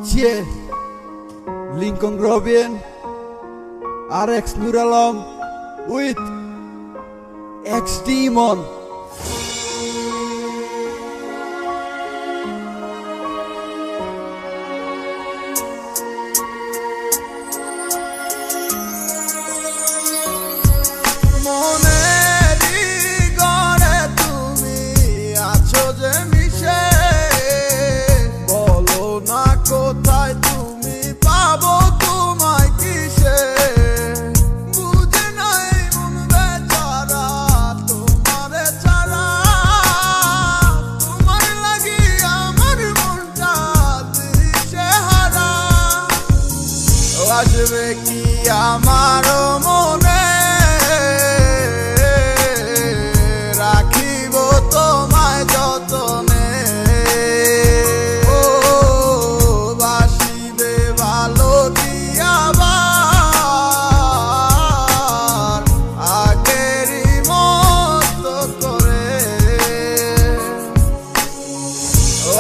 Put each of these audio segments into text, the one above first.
Che, Lincoln Robin, RX Nur Alam with X Demon. কোথায় তুমি পাবো তোমায় কিসে বুঝে নাই মন বেচারা তোমারে ছাড়া তোমার লাগি আমার মনটা দিশে হারা আসবে কি আমার মনে রাখিব তোমায় যতনে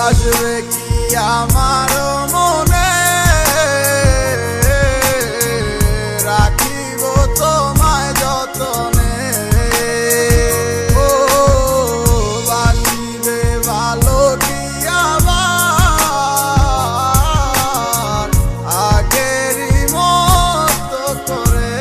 আসবে কি আমার মনে রাখিব তোমায় যতনে ও বাসিবে ভালো কি আবার আগেরই মতো করে।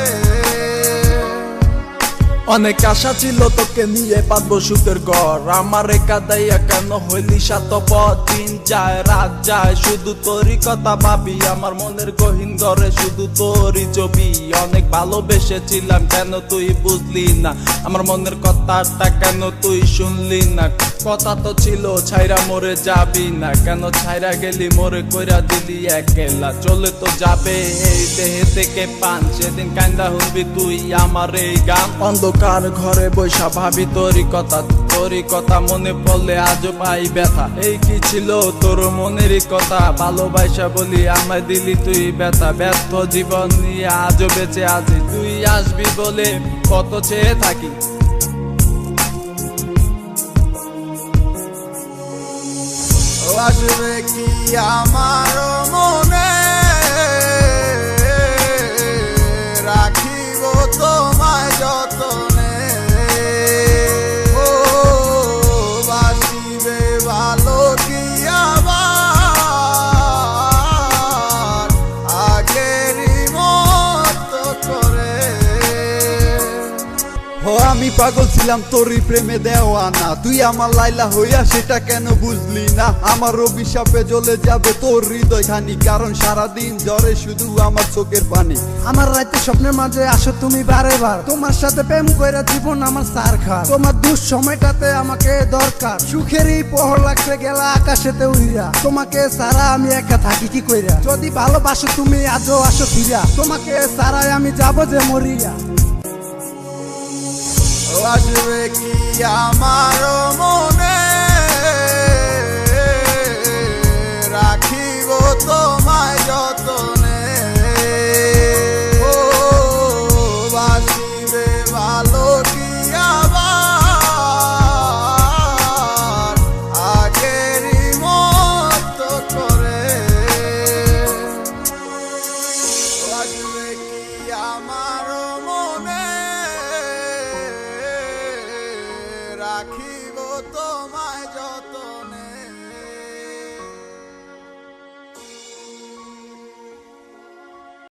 অনেক আশা ছিল তোকে নিয়ে পাতবো সুখের ঘর, আমার কাদাইয়া কেন হইলি সাতপথ। দিন যায় রাত যায় শুধু তোরই কথা ভাবি, আমার মনের গহীন ঘরে শুধু তোরই ছবি। অনেক ভালোবেসেছিলাম কেন তুই বুঝলি না, আমার মনের কথাটা কেন তুই শুনলি না। কথা তো ছিল ছাইরা মরে যাবি না, কেন ছাইরা গেলি মোরে কইরা দিলি একলা। চলে তো যাবে এই দেহে থেকে পান, সেদিন কান্দা হবি তুই আমার এই গান। অন্ধকার ঘরে বৈশা ভাবি তোরই কথা মনে পড়লে আজও পাই ব্যথা। এই কি ছিল তোর মনেরই কথা, ভালোবাসা বলি আমায় দিলি তুই ব্যথা। ব্যর্থ জীবন নিয়ে আজও বেঁচে আছি, তুই আসবি বলে কত চেয়ে থাকি। আসবে কি আমার মনে রাখিব তোমায় যতনে ও বাসিবে ভালো কি আবার আগেরই মতো করে। ও আমি পাগল ছিলাম তোরই প্রেমে দেওয়ানা, তুই আমার লাইলা হইয়া সেটা কেন বুঝলি না। আমার অভিশাপে জ্বলে যাবে তোর হৃদয় খানি, কারণ সারাদিন জ্বরে শুধু আমার চোখের পানি। আমার রাতে স্বপ্নের মাঝে আসো তুমি বারে বার, তোমার সাথে প্রেম কইরা জীবন আমার সার খা। তোমার দুঃসময়টাতে আমাকে দরকার, সুখেরই পহর লাগছে গেলা আকাশেতে উইরা। তোমাকে সারা আমি একা থাকি কি কইরা, যদি ভালোবাসো তুমি আজও আসো ফিরা। তোমাকে সারাই আমি যাব যে মরিয়া। আসবে কি আমার মনে